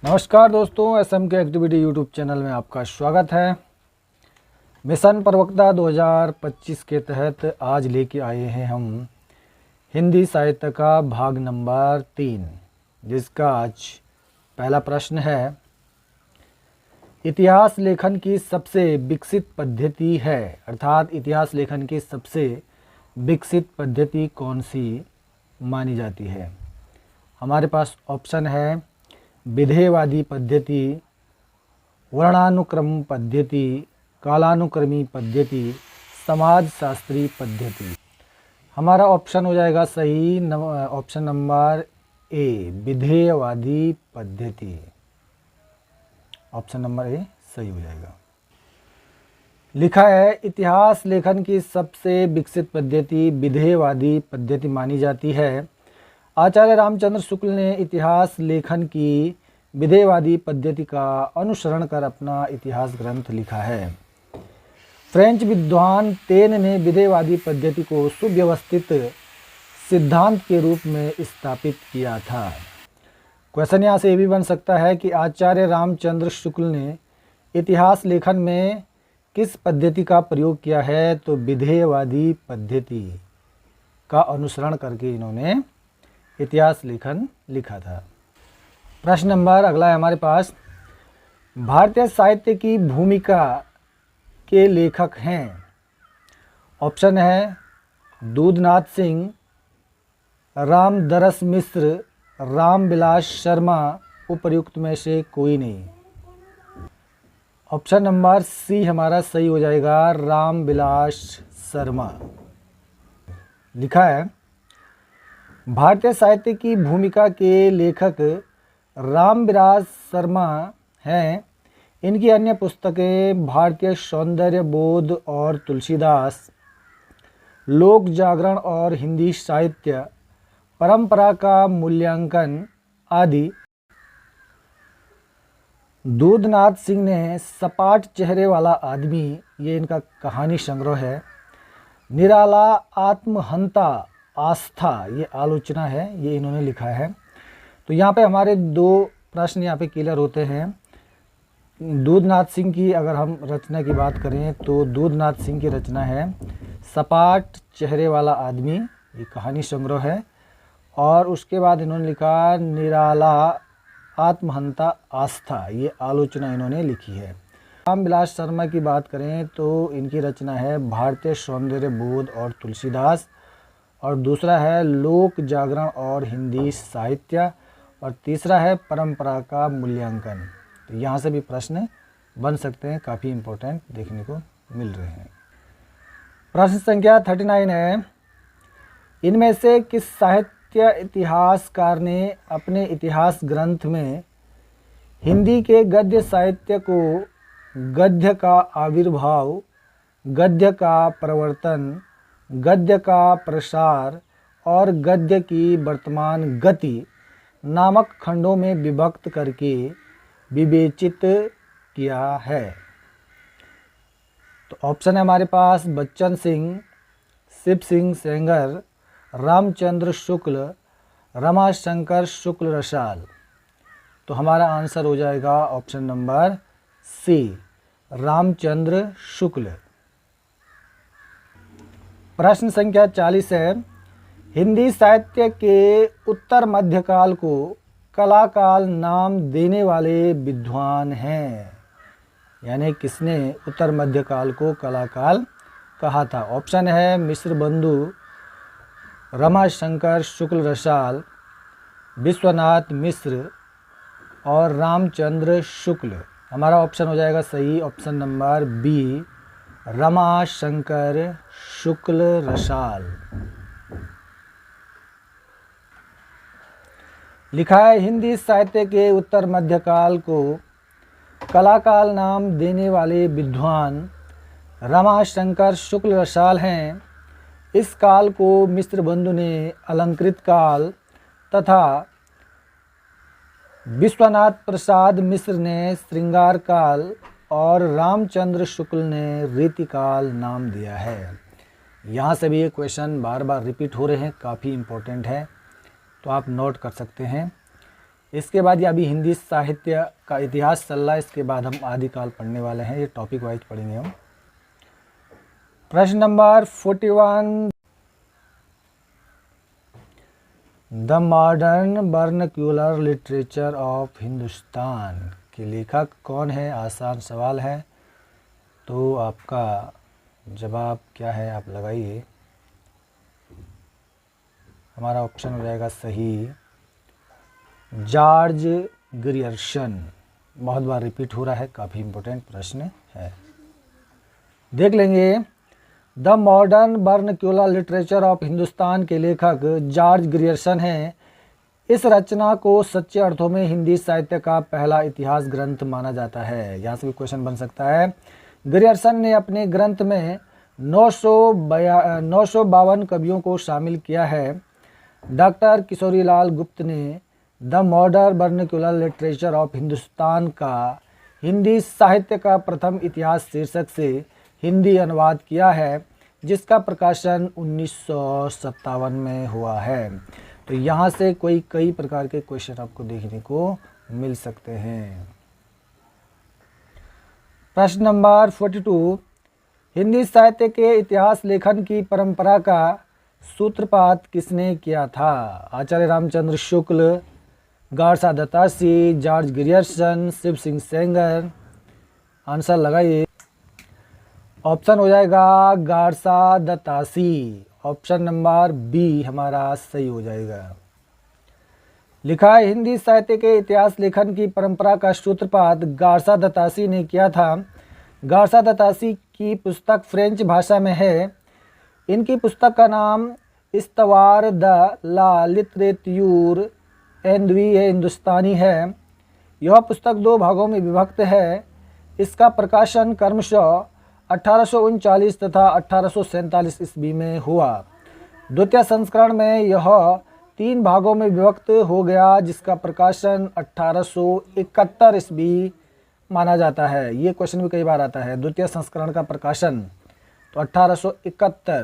नमस्कार दोस्तों, एसएम के एक्टिविटी यूट्यूब चैनल में आपका स्वागत है। मिशन प्रवक्ता 2025 के तहत आज लेके आए हैं हम हिंदी साहित्य का भाग नंबर 3, जिसका आज पहला प्रश्न है, इतिहास लेखन की सबसे विकसित पद्धति है, अर्थात इतिहास लेखन की सबसे विकसित पद्धति कौन सी मानी जाती है। हमारे पास ऑप्शन है विधेयवादी पद्धति, वर्णानुक्रम पद्धति, कालानुक्रमी पद्धति, समाजशास्त्री पद्धति। हमारा ऑप्शन हो जाएगा सही ऑप्शन नंबर ए, विधेयवादी पद्धति। ऑप्शन नंबर ए सही हो जाएगा। लिखा है, इतिहास लेखन की सबसे विकसित पद्धति विधेयवादी पद्धति मानी जाती है। आचार्य रामचंद्र शुक्ल ने इतिहास लेखन की विधेयवादी पद्धति का अनुसरण कर अपना इतिहास ग्रंथ लिखा है। फ्रेंच विद्वान तेन ने विधेयवादी पद्धति को सुव्यवस्थित सिद्धांत के रूप में स्थापित किया था। क्वेश्चन यहाँ से ये भी बन सकता है कि आचार्य रामचंद्र शुक्ल ने इतिहास लेखन में किस पद्धति का प्रयोग किया है, तो विधेयवादी पद्धति का अनुसरण करके इन्होंने इतिहास लेखन लिखा था। प्रश्न नंबर अगला है हमारे पास, भारतीय साहित्य की भूमिका के लेखक हैं। ऑप्शन है दूधनाथ सिंह, रामदरस मिश्र, रामविलास शर्मा, उपर्युक्त में से कोई नहीं। ऑप्शन नंबर सी हमारा सही हो जाएगा, रामविलास शर्मा। लिखा है, भारतीय साहित्य की भूमिका के लेखक रामविलास शर्मा हैं। इनकी अन्य पुस्तकें भारतीय सौंदर्य बोध और तुलसीदास, लोक जागरण और हिंदी साहित्य, परंपरा का मूल्यांकन आदि। दूधनाथ सिंह ने सपाट चेहरे वाला आदमी, ये इनका कहानी संग्रह है। निराला आत्महंता आस्था, ये आलोचना है, ये इन्होंने लिखा है। तो यहाँ पे हमारे दो प्रश्न यहाँ पे क्लियर होते हैं। दूधनाथ सिंह की अगर हम रचना की बात करें तो दूधनाथ सिंह की रचना है सपाट चेहरे वाला आदमी, ये कहानी संग्रह है। और उसके बाद इन्होंने लिखा निराला आत्महंता आस्था, ये आलोचना इन्होंने लिखी है। रामविलास शर्मा की बात करें तो इनकी रचना है भारतीय सौंदर्य बोध और तुलसीदास, और दूसरा है लोक जागरण और हिंदी साहित्य, और तीसरा है परंपरा का मूल्यांकन। तो यहाँ से भी प्रश्न बन सकते हैं, काफ़ी इम्पोर्टेंट देखने को मिल रहे हैं। प्रश्न संख्या 39 है, इनमें से किस साहित्य इतिहासकार ने अपने इतिहास ग्रंथ में हिंदी के गद्य साहित्य को गद्य का आविर्भाव, गद्य का प्रवर्तन, गद्य का प्रसार और गद्य की वर्तमान गति नामक खंडों में विभक्त करके विवेचित किया है। तो ऑप्शन है हमारे पास बच्चन सिंह, शिव सिंह सेंगर, रामचंद्र शुक्ल, रमाशंकर शुक्ल रसाल। तो हमारा आंसर हो जाएगा ऑप्शन नंबर सी, रामचंद्र शुक्ल। प्रश्न संख्या 40 है, हिंदी साहित्य के उत्तर मध्यकाल को कलाकाल नाम देने वाले विद्वान हैं, यानी किसने उत्तर मध्यकाल को कलाकाल कहा था। ऑप्शन है मिश्र बंधु, रमाशंकर शुक्ल रसाल, विश्वनाथ मिश्र और रामचंद्र शुक्ल। हमारा ऑप्शन हो जाएगा सही ऑप्शन नंबर बी, रमाशंकर शुक्ल रसाल। लिखा है, हिंदी साहित्य के उत्तर मध्यकाल को कलाकाल नाम देने वाले विद्वान रमाशंकर शुक्ल रसाल हैं। इस काल को मिश्र बंधु ने अलंकृत काल तथा विश्वनाथ प्रसाद मिश्र ने श्रृंगार काल और रामचंद्र शुक्ल ने रीतिकाल नाम दिया है। यहाँ से भी ये क्वेश्चन बार बार रिपीट हो रहे हैं, काफ़ी इम्पोर्टेंट है, तो आप नोट कर सकते हैं। इसके बाद ये अभी हिंदी साहित्य का इतिहास चल रहा है, इसके बाद हम आदिकाल पढ़ने वाले हैं, ये टॉपिक वाइज पढ़ेंगे हम। प्रश्न number 41, the modern vernacular literature of Hindustan के लेखक कौन है? आसान सवाल है, तो आपका जवाब क्या है आप लगाइए। हमारा ऑप्शन हो जाएगा सही, जॉर्ज ग्रियर्सन। बहुत बार रिपीट हो रहा है, काफ़ी इम्पोर्टेंट प्रश्न है, देख लेंगे। The modern vernacular literature of Hindustan के लेखक जॉर्ज ग्रियर्सन हैं। इस रचना को सच्चे अर्थों में हिंदी साहित्य का पहला इतिहास ग्रंथ माना जाता है। यहाँ से भी क्वेश्चन बन सकता है। ग्रियर्सन ने अपने ग्रंथ में 952 कवियों को शामिल किया है। डॉक्टर किशोरीलाल गुप्त ने the modern vernacular literature of Hindustan का हिंदी साहित्य का प्रथम इतिहास शीर्षक से हिंदी अनुवाद किया है, जिसका प्रकाशन 1957 में हुआ है। तो यहाँ से कई प्रकार के क्वेश्चन आपको देखने को मिल सकते हैं। प्रश्न नंबर 42, हिंदी साहित्य के इतिहास लेखन की परंपरा का सूत्रपात किसने किया था? Acharya Ramchandra Shukla, Garcin de Tassy, George Grierson, Shiv Singh Sengar. Answer लगाइए। ऑप्शन हो जाएगा Garcin de Tassy. Option number B हमारा सही हो जाएगा। लिखा है, हिंदी साहित्य के इतिहास लेखन की परंपरा का सूत्रपात गारसा दत्तासी ने किया था। गारसा दत्तासी की पुस्तक फ्रेंच भाषा में है। इनकी पुस्तक का नाम इस्तवार द ला लिटरेट्यूर एंडवी हिंदुस्तानी है। यह पुस्तक 2 भागों में विभक्त है। इसका प्रकाशन क्रमशः 1839 तथा 1847 ईस्वी में हुआ। द्वितीय संस्करण में यह 3 भागों में विभक्त हो गया, जिसका प्रकाशन 1871 ईस्वी माना जाता है। ये क्वेश्चन भी कई बार आता है, द्वितीय संस्करण का प्रकाशन, तो 1871।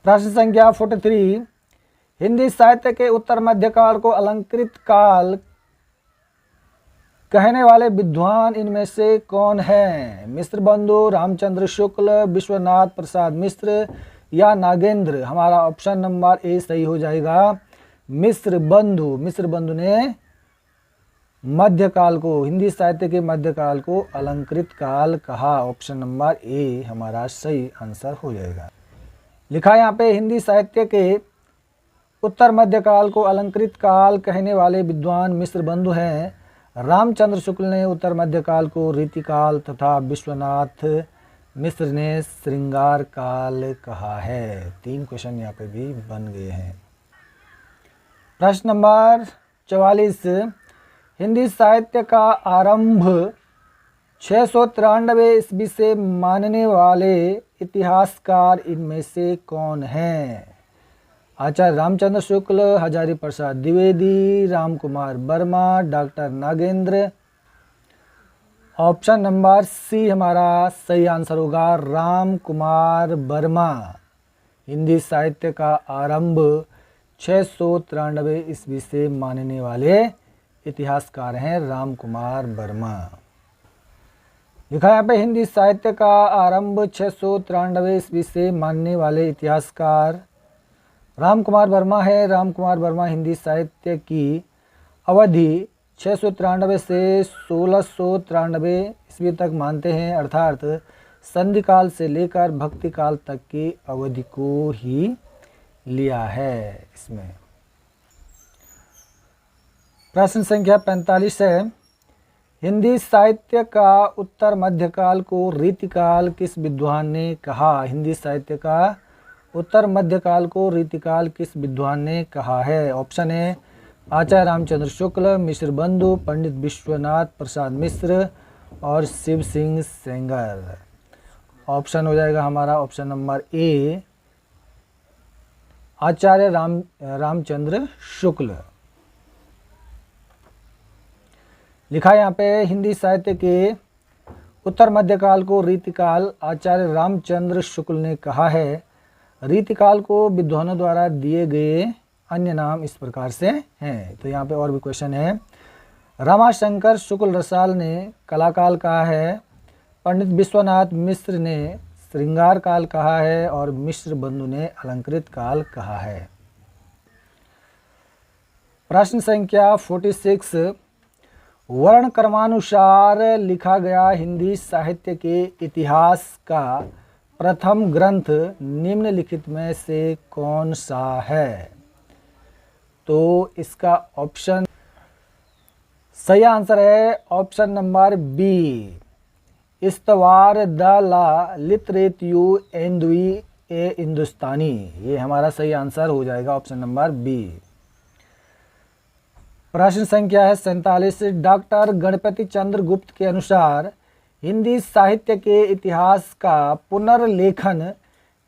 प्रश्न संख्या 43, हिंदी साहित्य के उत्तर मध्यकाल को अलंकृत काल कहने वाले विद्वान इनमें से कौन है? मिश्र बंधु, रामचंद्र शुक्ल, विश्वनाथ प्रसाद मिश्र या नागेंद्र? हमारा ऑप्शन नंबर ए सही हो जाएगा, मिश्र बंधु। मिश्र बंधु ने मध्यकाल को, हिंदी साहित्य के मध्यकाल को अलंकृत काल कहा। ऑप्शन नंबर ए हमारा सही आंसर हो जाएगा। लिखा है यहाँ पे, हिंदी साहित्य के उत्तर मध्यकाल को अलंकृत काल कहने वाले विद्वान मिश्र बंधु हैं। रामचंद्र शुक्ल ने उत्तर मध्यकाल को रीतिकाल तथा विश्वनाथ मिश्र ने श्रृंगार काल कहा है। 3 क्वेश्चन यहाँ पे भी बन गए हैं। प्रश्न नंबर 44, हिंदी साहित्य का आरंभ 693 ईस्वी से मानने वाले इतिहासकार इनमें से कौन हैं? Acharya Ramchandra Shukla, Hazari Prasad Dwivedi, Ram Kumar Verma, doctor Nagendra. Option number C हमारा सही आंसर होगा, राम कुमार वर्मा। हिंदी साहित्य का आरंभ 693 ईस्वी से मानने वाले इतिहासकार हैं राम कुमार वर्मा। लिखा यहाँ पे, हिंदी साहित्य का आरंभ 693 ईस्वी से मानने वाले इतिहासकार राम कुमार वर्मा है। राम कुमार वर्मा हिंदी साहित्य की अवधि 693 से 1693 ईस्वी तक मानते हैं, अर्थात संधि काल से लेकर भक्ति काल तक की अवधि को ही लिया है इसमें। प्रश्न संख्या 45 है, हिंदी साहित्य का उत्तर मध्यकाल को रीतिकाल किस विद्वान ने कहा? हिंदी साहित्य का उत्तर मध्यकाल को रीतिकाल किस विद्वान ने कहा है? ऑप्शन है आचार्य रामचंद्र शुक्ल, मिश्र बंधु, पंडित विश्वनाथ प्रसाद मिश्र और शिव सिंह सेंगर। ऑप्शन हो जाएगा हमारा ऑप्शन नंबर ए, आचार्य रामचंद्र शुक्ल। लिखा है यहाँ पे, हिंदी साहित्य के उत्तर मध्यकाल को रीतिकाल आचार्य रामचंद्र शुक्ल ने कहा है। रीतिकाल को विद्वानों द्वारा दिए गए अन्य नाम इस प्रकार से हैं। तो यहाँ पे और भी क्वेश्चन है। रमाशंकर शुक्ल रसाल ने कलाकाल कहा है, पंडित विश्वनाथ मिश्र ने श्रृंगार काल कहा है और मिश्र बंधु ने अलंकृत काल कहा है। प्रश्न संख्या 46, वर्ण क्रमानुसार लिखा गया हिंदी साहित्य के इतिहास का प्रथम ग्रंथ निम्नलिखित में से कौन सा है? तो इसका ऑप्शन, सही आंसर है ऑप्शन नंबर बी, इस्तवार द ला लितरेत्यु एंदुई ए हिंदुस्तानी। ये हमारा सही आंसर हो जाएगा ऑप्शन नंबर बी। प्रश्न संख्या है 47, डॉक्टर गणपति चंद्र गुप्त के अनुसार हिंदी साहित्य के इतिहास का पुनर्लेखन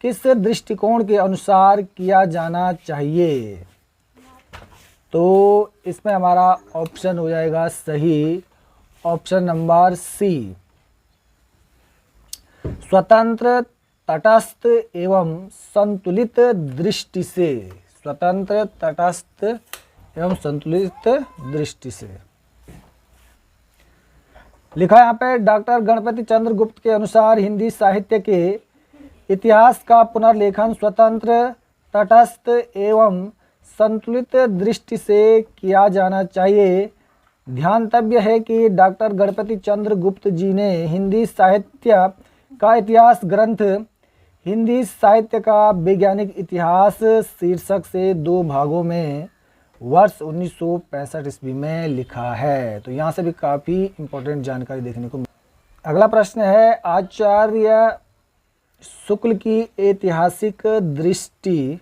किस दृष्टिकोण के अनुसार किया जाना चाहिए? तो इसमें हमारा ऑप्शन हो जाएगा सही ऑप्शन नंबर सी, स्वतंत्र, तटस्थ एवं संतुलित दृष्टि से। स्वतंत्र, तटस्थ एवं संतुलित दृष्टि से लिखा यहाँ पे। डॉक्टर गणपति चंद्र गुप्त के अनुसार हिंदी साहित्य के इतिहास का पुनर्लेखन स्वतंत्र, तटस्थ एवं संतुलित दृष्टि से किया जाना चाहिए। ध्यातव्य है कि डॉक्टर गणपति चंद्र गुप्त जी ने हिंदी साहित्य का इतिहास ग्रंथ हिंदी साहित्य का वैज्ञानिक इतिहास शीर्षक से 2 भागों में वर्ष 1965 ईस्वी में लिखा है। तो यहाँ से भी काफ़ी इम्पोर्टेंट जानकारी देखने को मिली। अगला प्रश्न है, आचार्य शुक्ल की ऐतिहासिक दृष्टि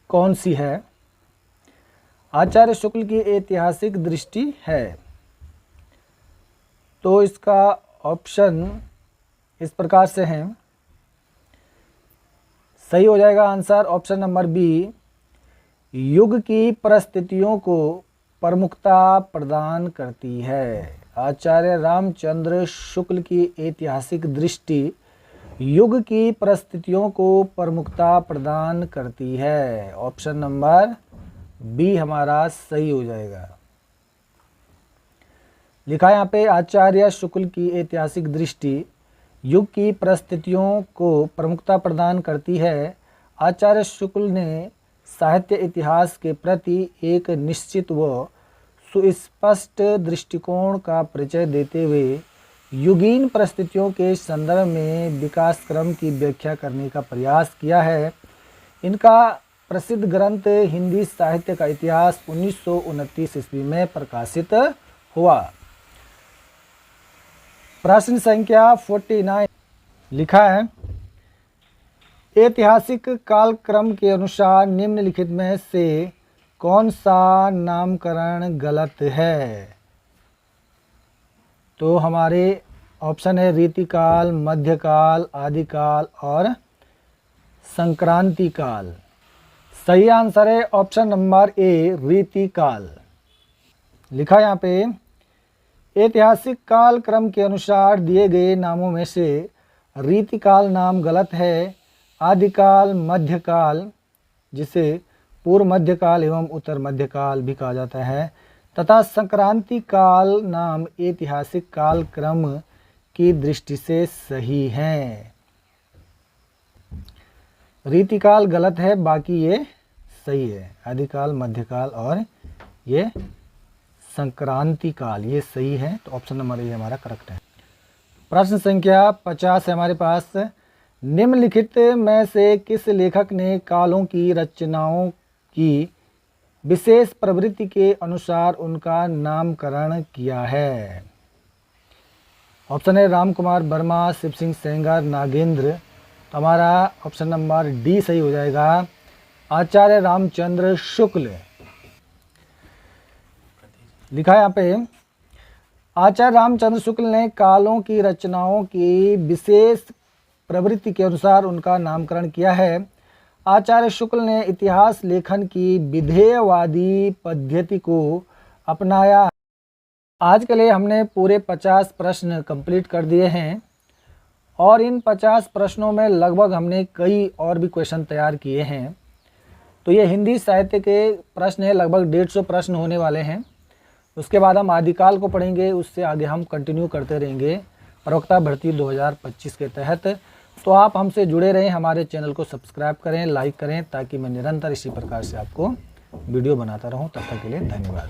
कौन सी है? आचार्य शुक्ल की ऐतिहासिक दृष्टि है। तो इसका ऑप्शन इस प्रकार से हैं, सही हो जाएगा आंसर ऑप्शन नंबर बी, युग की परिस्थितियों को प्रमुखता प्रदान करती है। आचार्य रामचंद्र शुक्ल की ऐतिहासिक दृष्टि युग की परिस्थितियों को प्रमुखता प्रदान करती है। ऑप्शन नंबर बी हमारा सही हो जाएगा। लिखा यहाँ पे, आचार्य शुक्ल की ऐतिहासिक दृष्टि युग की परिस्थितियों को प्रमुखता प्रदान करती है। आचार्य शुक्ल ने साहित्य इतिहास के प्रति एक निश्चित व सुस्पष्ट दृष्टिकोण का परिचय देते हुए युगीन परिस्थितियों के संदर्भ में विकास क्रम की व्याख्या करने का प्रयास किया है। इनका प्रसिद्ध ग्रंथ हिंदी साहित्य का इतिहास 1929 ईस्वी में प्रकाशित हुआ। प्रश्न संख्या 49 लिखा है, ऐतिहासिक कालक्रम के अनुसार निम्नलिखित में से कौन सा नामकरण गलत है? तो हमारे ऑप्शन है रीतिकाल, मध्यकाल, आदिकाल और संक्रांति काल। सही आंसर है ऑप्शन नंबर ए, रीतिकाल। लिखा यहाँ पे, ऐतिहासिक काल क्रम के अनुसार दिए गए नामों में से रीतिकाल नाम गलत है। आदिकाल, मध्यकाल जिसे पूर्व मध्यकाल एवं उत्तर मध्यकाल भी कहा जाता है, तथा संक्रांति काल नाम ऐतिहासिक काल क्रम की दृष्टि से सही हैं। रीतिकाल गलत है, बाकी ये सही है। आदिकाल, मध्यकाल और ये संक्रांति काल ये सही है। तो ऑप्शन नंबर ए हमारा करेक्ट है। प्रश्न संख्या 50 है हमारे पास, निम्नलिखित में से किस लेखक ने कालों की रचनाओं की विशेष प्रवृत्ति के अनुसार उनका नामकरण किया है? ऑप्शन है राम कुमार वर्मा, शिव सिंह सेंगर, नागेंद्र। तो हमारा ऑप्शन नंबर डी सही हो जाएगा, आचार्य रामचंद्र शुक्ल। लिखा है यहाँ पे, आचार्य रामचंद्र शुक्ल ने कालों की रचनाओं की विशेष प्रवृत्ति के अनुसार उनका नामकरण किया है। आचार्य शुक्ल ने इतिहास लेखन की विधेयवादी पद्धति को अपनाया। आज के लिए हमने पूरे 50 प्रश्न कंप्लीट कर दिए हैं और इन 50 प्रश्नों में लगभग हमने कई और भी क्वेश्चन तैयार किए हैं। तो ये हिंदी साहित्य के प्रश्न है, लगभग 150 प्रश्न होने वाले हैं। उसके बाद हम आदिकाल को पढ़ेंगे, उससे आगे हम कंटिन्यू करते रहेंगे प्रवक्ता भर्ती 2025 के तहत। तो आप हमसे जुड़े रहें, हमारे चैनल को सब्सक्राइब करें, लाइक करें, ताकि मैं निरंतर इसी प्रकार से आपको वीडियो बनाता रहूं। तब तक के लिए धन्यवाद।